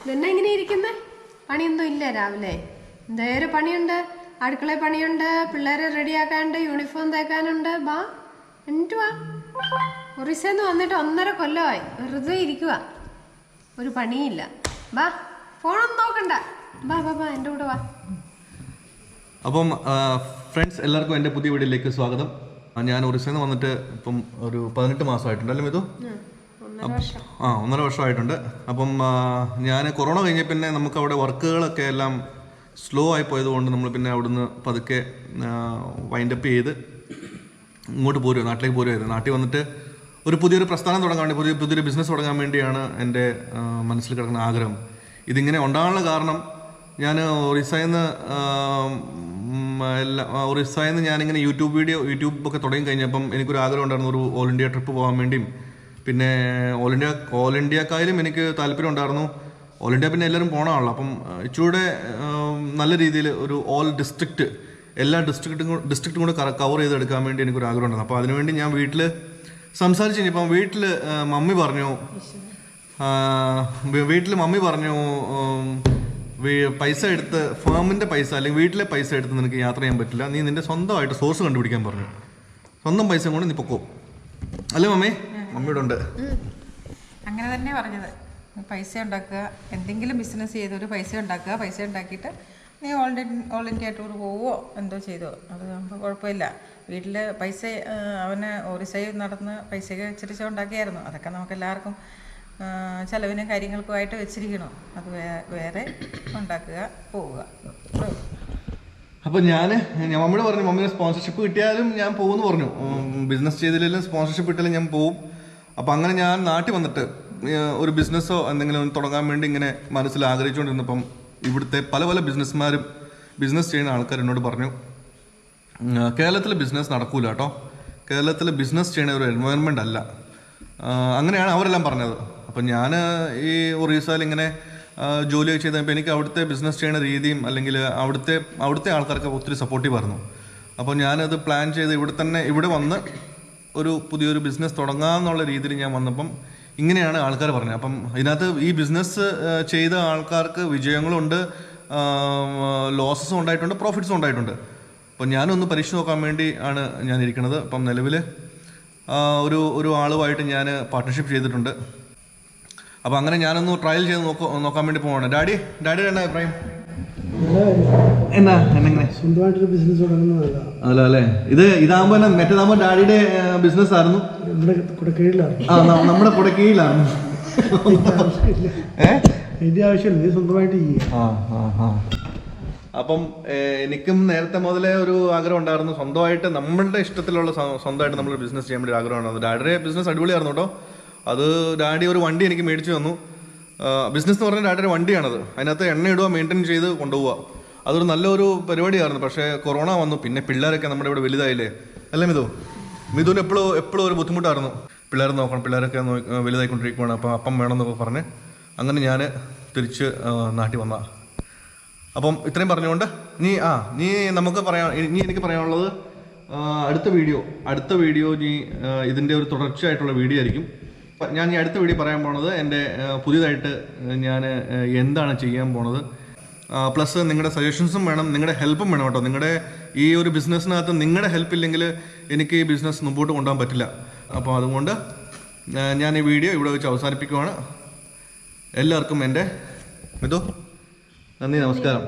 ഇതെന്നാ ഇങ്ങനെ ഇരിക്കുന്നേ? പണിയൊന്നും ഇല്ല രാവിലെ? എന്തേരം പണിയുണ്ട്? അടുക്കളയിൽ പണിയുണ്ട്, പിള്ളേരെ റെഡിയാക്കാനുണ്ട്, യൂണിഫോം തേക്കാനുണ്ട്. ബാ എന്തുവാ? ഒറീസന്ന് വന്നിട്ട് 1.5 കൊല്ലമായി. വെറുതെ ഇരിക്കുക, ഒരു പണിയില്ല. ബാ ഫോണൊന്നും നോക്കണ്ട, ബാ ബാ ബാ എൻ്റെ കൂടെ വാ. അപ്പം ഫ്രണ്ട്സ് എല്ലാവർക്കും എൻ്റെ പുതിയ വീഡിയോയിലേക്ക് സ്വാഗതം. ഞാൻ ഒറീസന്ന് വന്നിട്ട് ഇപ്പം ഒരു 18 മാസമായിട്ടുണ്ടല്ലോ മിതു? 1.5 വർഷമായിട്ടുണ്ട്. അപ്പം ഞാൻ കൊറോണ കഴിഞ്ഞ പിന്നെ നമുക്ക് അവിടെ വർക്കുകളൊക്കെ എല്ലാം സ്ലോ ആയി പോയതുകൊണ്ട് നമ്മൾ പിന്നെ അവിടുന്ന് പതുക്കെ വൈൻഡപ്പ് ചെയ്ത് ഇങ്ങോട്ട് പോരുക, നാട്ടിലേക്ക് പോരുമായിരുന്നു. നാട്ടിൽ വന്നിട്ട് ഒരു പുതിയൊരു പ്രസ്ഥാനം തുടങ്ങാൻ വേണ്ടി, പുതിയൊരു ബിസിനസ് തുടങ്ങാൻ വേണ്ടിയാണ് എൻ്റെ മനസ്സിൽ കിടക്കുന്ന ആഗ്രഹം. ഇതിങ്ങനെ ഉണ്ടാകാനുള്ള കാരണം, ഞാൻ ഒറീസയിൽ നിന്ന് ഞാനിങ്ങനെ യൂട്യൂബൊക്കെ തുടങ്ങി കഴിഞ്ഞപ്പം എനിക്കൊരു ആഗ്രഹം ഉണ്ടായിരുന്നു, ഒരു ഓൾ ഇന്ത്യ ട്രിപ്പ് പോകാൻ വേണ്ടിയും. പിന്നെ ഓൾ ഇന്ത്യക്കായാലും എനിക്ക് താല്പര്യം ഉണ്ടായിരുന്നു. ഓൾ ഇന്ത്യ പിന്നെ എല്ലാവരും പോകണമല്ലോ. അപ്പം ഇച്ചിരൂടെ നല്ല രീതിയിൽ ഒരു ഓൾ ഡിസ്ട്രിക്റ്റ്, എല്ലാ ഡിസ്ട്രിക്റ്റും കൂടെ കവർ ചെയ്തെടുക്കാൻ വേണ്ടി എനിക്കൊരു ആഗ്രഹം ഉണ്ടായിരുന്നു. അപ്പോൾ അതിനുവേണ്ടി ഞാൻ വീട്ടിൽ സംസാരിച്ച് കഴിഞ്ഞപ്പം വീട്ടിൽ മമ്മി പറഞ്ഞു പൈസ എടുത്ത്, ഫേമിൻ്റെ പൈസ അല്ലെങ്കിൽ വീട്ടിലെ പൈസ എടുത്ത് നിനക്ക് യാത്ര ചെയ്യാൻ പറ്റില്ല, നീ നിൻ്റെ സ്വന്തമായിട്ട് സോഴ്സ് കണ്ടുപിടിക്കാൻ പറഞ്ഞു. സ്വന്തം പൈസ കൊണ്ട് നീ പൊക്കോ. അല്ലേ മമ്മി? മമ്മിയുടെ ഉണ്ട്. അങ്ങനെ തന്നെ പറഞ്ഞത്. പൈസ ഉണ്ടാക്കുക, എന്തെങ്കിലും ബിസിനസ് ചെയ്തൊരു പൈസ ഉണ്ടാക്കുക, പൈസ ഉണ്ടാക്കിയിട്ട് നീ ഓൾ ഇന്ത്യ ടൂർ പോവോ എന്തോ ചെയ്തോ, അത് നമുക്ക് കുഴപ്പമില്ല. വീട്ടിൽ പൈസ അവന് ഒറീസയിൽ നടന്ന് പൈസയൊക്കെ ഇച്ചിരി ഉണ്ടാക്കിയായിരുന്നു. അതൊക്കെ നമുക്ക് എല്ലാവർക്കും ചിലവിനും കാര്യങ്ങൾക്കുമായിട്ട് വെച്ചിരിക്കണം. അത് വേറെ ഉണ്ടാക്കുക, പോവുക. അപ്പോൾ ഞാൻ മമ്മിയോട് പറഞ്ഞു, മമ്മിയുടെ സ്പോൺസർഷിപ്പ് കിട്ടിയാലും ഞാൻ പോകുമെന്ന് പറഞ്ഞു. ബിസിനസ് ചെയ്തില്ലെങ്കിലും സ്പോൺസർഷിപ്പ് കിട്ടിയാലും ഞാൻ പോവും. അപ്പോൾ അങ്ങനെ ഞാൻ നാട്ടിൽ വന്നിട്ട് ഒരു ബിസിനസ്സോ എന്തെങ്കിലും തുടങ്ങാൻ വേണ്ടി ഇങ്ങനെ മനസ്സിൽ ആഗ്രഹിച്ചുകൊണ്ടിരുന്നപ്പം ഇവിടുത്തെ പല ബിസിനസ്സുകാരും, ബിസിനസ് ചെയ്യുന്ന ആൾക്കാർ എന്നോട് പറഞ്ഞു, കേരളത്തിൽ ബിസിനസ് നടക്കൂല കേട്ടോ, കേരളത്തിൽ ബിസിനസ് ചെയ്യുന്ന ഒരു എൻവയോൺമെൻ്റ് അല്ല. അങ്ങനെയാണ് അവരെല്ലാം പറഞ്ഞത്. അപ്പം ഞാൻ ഈ ഒറീസയിൽ ഇങ്ങനെ ജോലിയൊക്കെ ചെയ്തപ്പോൾ എനിക്ക് അവിടുത്തെ ബിസിനസ് ചെയ്യുന്ന രീതിയും അല്ലെങ്കിൽ അവിടുത്തെ ആൾക്കാർക്ക് ഒത്തിരി സപ്പോർട്ടീവായിരുന്നു. അപ്പോൾ ഞാനത് പ്ലാൻ ചെയ്ത് ഇവിടെ വന്ന് ഒരു പുതിയൊരു ബിസിനസ് തുടങ്ങാമെന്നുള്ള രീതിയിൽ ഞാൻ വന്നപ്പം ഇങ്ങനെയാണ് ആൾക്കാർ പറഞ്ഞത്. അപ്പം ഇതിനകത്ത് ഈ ബിസിനസ് ചെയ്ത ആൾക്കാർക്ക് വിജയങ്ങളുണ്ട്, ലോസസും ഉണ്ടായിട്ടുണ്ട്, പ്രോഫിറ്റ്സും ഉണ്ടായിട്ടുണ്ട്. അപ്പം ഞാനൊന്ന് പരീക്ഷിച്ച് നോക്കാൻ വേണ്ടി ആണ് ഞാൻ ഇരിക്കുന്നത്. അപ്പം നിലവിൽ ഒരു ആളുമായിട്ട് ഞാൻ പാർട്ട്ണർഷിപ്പ് ചെയ്തിട്ടുണ്ട്. അപ്പം അങ്ങനെ ഞാനൊന്ന് ട്രയൽ ചെയ്ത് നോക്കാൻ വേണ്ടി പോവാണ്. ഡാഡിയുടെ എന്നാ അഭിപ്രായം? സ്വന്തമായിട്ടൊരു ബിസിനസ് തുടങ്ങുന്നതല്ല അല്ലേ? ഇതാകുമ്പോൾ മറ്റേതാകുമ്പോൾ ഡാഡിയുടെ ബിസിനസ് ആയിരുന്നു, നമ്മുടെ കൂടെ കീഴിലായിരുന്നു. ഇതിന്റെ ആവശ്യമില്ല, സ്വന്തമായിട്ട് അപ്പം എനിക്കും നേരത്തെ മുതലേ ഒരു ആഗ്രഹം ഉണ്ടായിരുന്നു, സ്വന്തമായിട്ട് നമ്മളുടെ ഇഷ്ടത്തിലുള്ള സ്വന്തമായിട്ട് നമ്മൾ ബിസിനസ് ചെയ്യാൻ വേണ്ടി ആഗ്രഹം ഉണ്ടായിരുന്നു. ഡാഡിയുടെ ബിസിനസ് അടിപൊളിയായിരുന്നു കേട്ടോ. അത് ഡാഡി ഒരു വണ്ടി എനിക്ക് മേടിച്ചു തന്നു. ബിസിനസ് എന്ന് പറഞ്ഞാൽ ഡാഡിയുടെ വണ്ടിയാണത്. അതിനകത്ത് എണ്ണ ഇടുക, മെയിൻറ്റെയിൻ ചെയ്ത് കൊണ്ടുപോവുക. അതൊരു നല്ലൊരു പരിപാടിയായിരുന്നു. പക്ഷേ കൊറോണ വന്നു, പിന്നെ പിള്ളേരൊക്കെ നമ്മുടെ ഇവിടെ വലുതായില്ലേ, അല്ലേ മിഥുന് എപ്പോഴും ഒരു ബുദ്ധിമുട്ടായിരുന്നു. പിള്ളേരെ നോക്കണം, പിള്ളേരൊക്കെ വലുതായിക്കൊണ്ടിരിക്കുകയാണ്. അപ്പോൾ അപ്പം വേണമെന്നൊക്കെ പറഞ്ഞ് അങ്ങനെ ഞാൻ തിരിച്ച് നാട്ടിൽ വന്ന. അപ്പം ഇത്രയും പറഞ്ഞുകൊണ്ട് നീ എനിക്ക് പറയാനുള്ളത്, അടുത്ത വീഡിയോ നീ ഇതിൻ്റെ ഒരു തുടർച്ചയായിട്ടുള്ള വീഡിയോ ആയിരിക്കും. ഞാൻ ഈ അടുത്ത വീഡിയോ പറയാൻ പോണത് എൻ്റെ പുതിയതായിട്ട് ഞാൻ എന്താണ് ചെയ്യാൻ പോണത്, പ്ലസ് നിങ്ങളുടെ സജഷൻസും വേണം, നിങ്ങളുടെ ഹെൽപ്പും വേണം കേട്ടോ. നിങ്ങളുടെ ഈ ഒരു ബിസിനസ്സിനകത്ത് നിങ്ങളുടെ ഹെൽപ്പ് ഇല്ലെങ്കിൽ എനിക്ക് ഈ ബിസിനസ് മുമ്പോട്ട് കൊണ്ടുപോകാൻ പറ്റില്ല. അപ്പോൾ അതുകൊണ്ട് ഞാൻ ഈ വീഡിയോ ഇവിടെ വെച്ച് അവസാനിപ്പിക്കുവാണ്. എല്ലാവർക്കും എൻ്റെ നന്ദി, നമസ്കാരം.